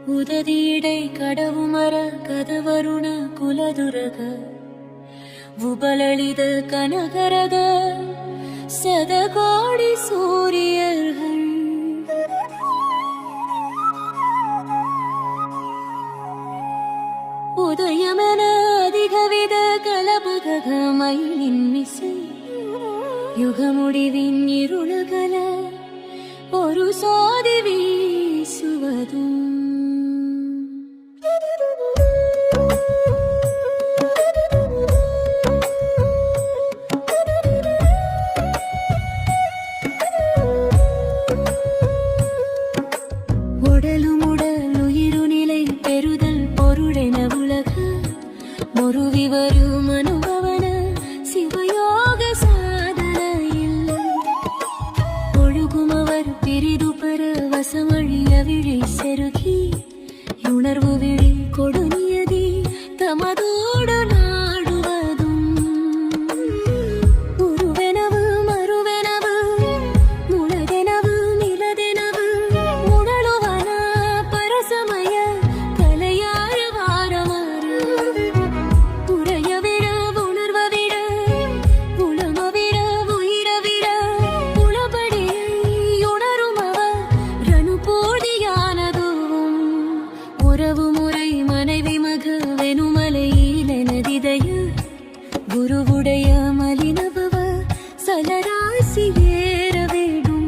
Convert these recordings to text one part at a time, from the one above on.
ಉದದಿಡೆ ಕಡವುಮರ ಕದವರುಣ ಕುಲದುರಗ உபலளித கனகரக சதகோடி சூரியர்கள் உதயமென அதிகவித கலபக மயிலின் இசை யுகமுடிவின் இருளகல ஒரு சாதி வீசுவதும் உணர்வு விழி கொடுநியதி தமதோடு நாடுவதும் உருவெனவு மறுவெனவு முளதெனவு நிலதெனவு முழலுவன பரசமய கலையாறு வாரமாறு உரைய விட உணர்வ விட உளம விட உயிர விட உளபடியை உணரும் அவர் ரனு போதியானதுவும் உறவு முறை மனைவி மக வெனுமலையிலெனதிதய குருவுடைய மலினபவ சலராசி வேற வேடும்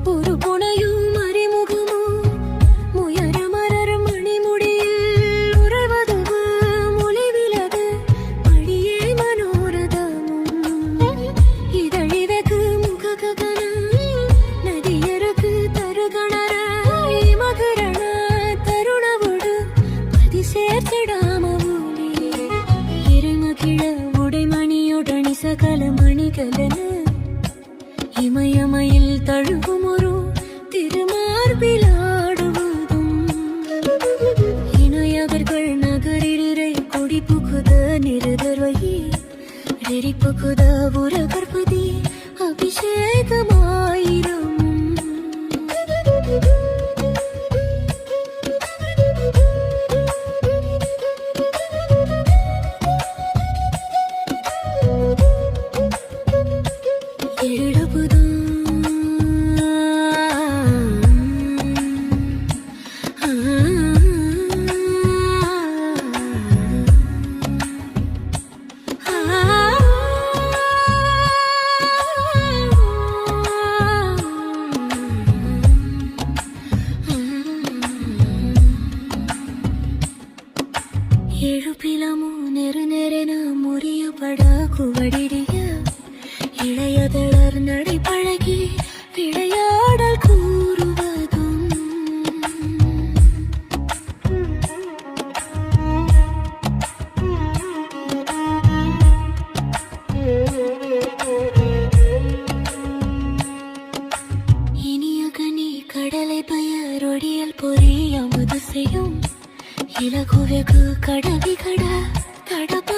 ஒரு புனையும் மறைமுகமோ முயற மலர் மணிமுடியில் உறவதுவு மொழிவிலகு மடியே மனோரதமும் இதழிவகு முகககன நதியருக்கு தருகணர மகரண தருணவுடு பதி சேர்த்திடாமவுளே இருமகிழ உடைமணியுடனி சகல மணிகளன இமயமயில் தழுவும் ஒரு திருமார்பிலாடுவதும் இணையவர்கள் நகரிரை கொடி புகுத நிறுதர்வகி ரெரி புகுத உரகற்பதி அபிஷேகமாயிரம் எழுப்பிலமோ நெருநெரென முறியப்பட குவடிடிய இளையதளர் நடைபழகி விளையாடல் கூறுவதும் இனிய கனி கடலை பெயரொடியல் பொறியமுது செய்யும் இலகுவெகு கடவி கட தடபாரமேறுவுடன்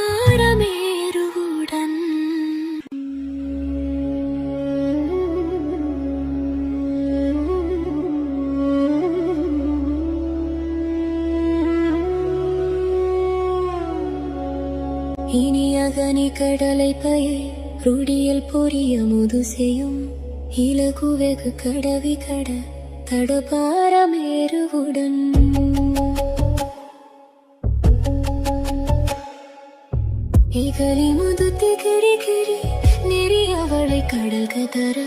இனியகனி கடலை பயை ருடியல் பொரிய முது செய்யும் இலகுவெகு கடவி கட தடபாரமேறுவுடன் இகலி முதுத்தி கிரி கிரி நெறி அவளை கடல் கதற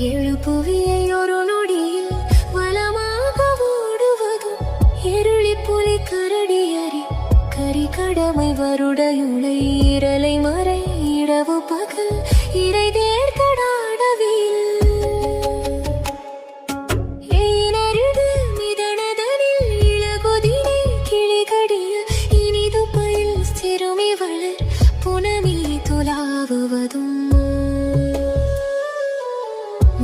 எழுப்புவியை ஒரு நொடியில் வளமாக ஓடுவதும் இருளி புலி கரடியறி கரி கடமை வருடையுளை இரலை மறை இடவு பகல் இறை தேர்கடாடவில்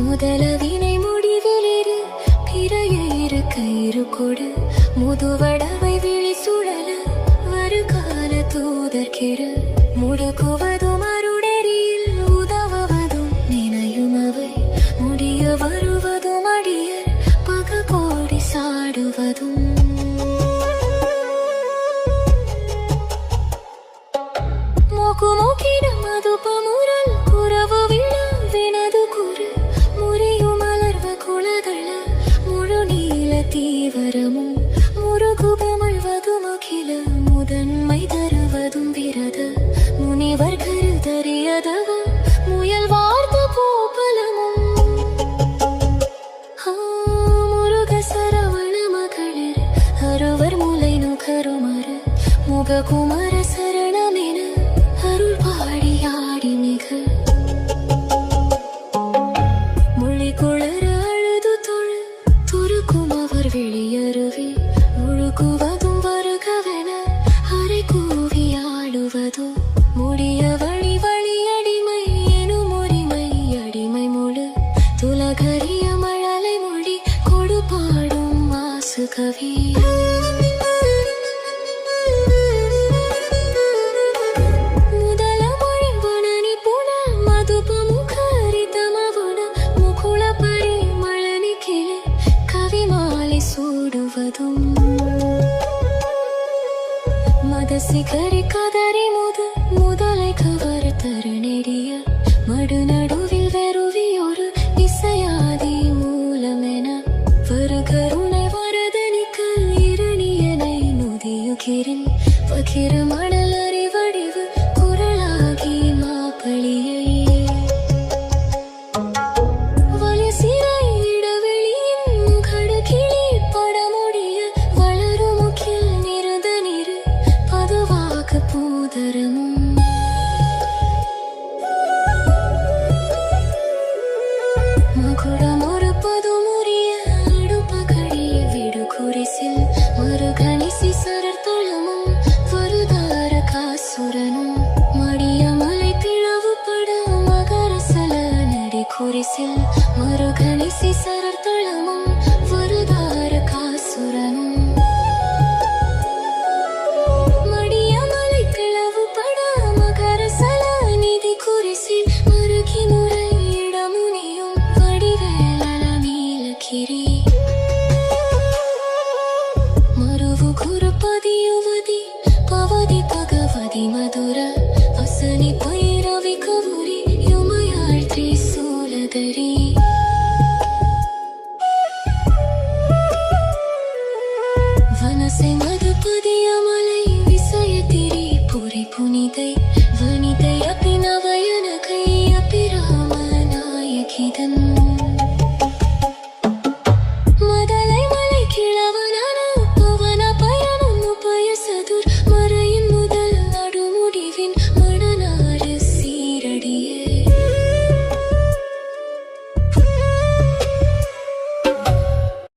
முதல வினை முடிவில் முதுவடவை விழி சுழல வருகால தூதர்கிற முடுக்குவதும் அருடெறியில் உதவுவதும் நினையும் அவை முடிய வருவதும் அடியர் பக கோடி சாடுவதும் மூக்கிட மதுபமுரல் குறவு விழவினது குறு முறியும் மலர்வ குலதள முழு நீல தீவரமும் முருகுபமழ்வதும் அகில முதன்மை தருவதும் விரத முனிவர் கருதறியதவ முயல் வார்த்த பூபலமும் முருக சரவண மகளிர் அறுவர் முலை நுகருமர முககுமர சரணமென அருள் பாடியாடி மிக மொழி குளர அழுது தொழு துருக்கும் அவர் வெளியருவி முழுகுவதும் வருகவென அரை கூவி ஆடுவதோ முடிய வழி வழி அடிமை எனும் உரிமை அடிமை முழு துலகரிய மழலை மொழி கொடுபாடும் மாசு கவி மதசிகரி கதறி முதலை கவர் தருநெடிய மடு நடுவில் வெறுவியொரு இசையாதி மூலமென வருகருணை வரதனிக்க இரணியனை நுதியுகிரின் பகிர மணல் அறிவடிவு குரலாகி மாப்பளியை மறுகணிசி சரர்த்தளமும் வருதார காசுரனும் மடிய மலை கிளவு பட மகர சல நிதி குறிசி மறுகி முறையிடமுனியும் வடிவேலல நீலகிரி மறுவு குருபதி யுவதி பவதி பகவதி மதுர அசனி பைரவி கவுரி யுமயாழ் திரிசூலதரி வனசை மதுபதிய மலை விசய திரி புரி புனிதை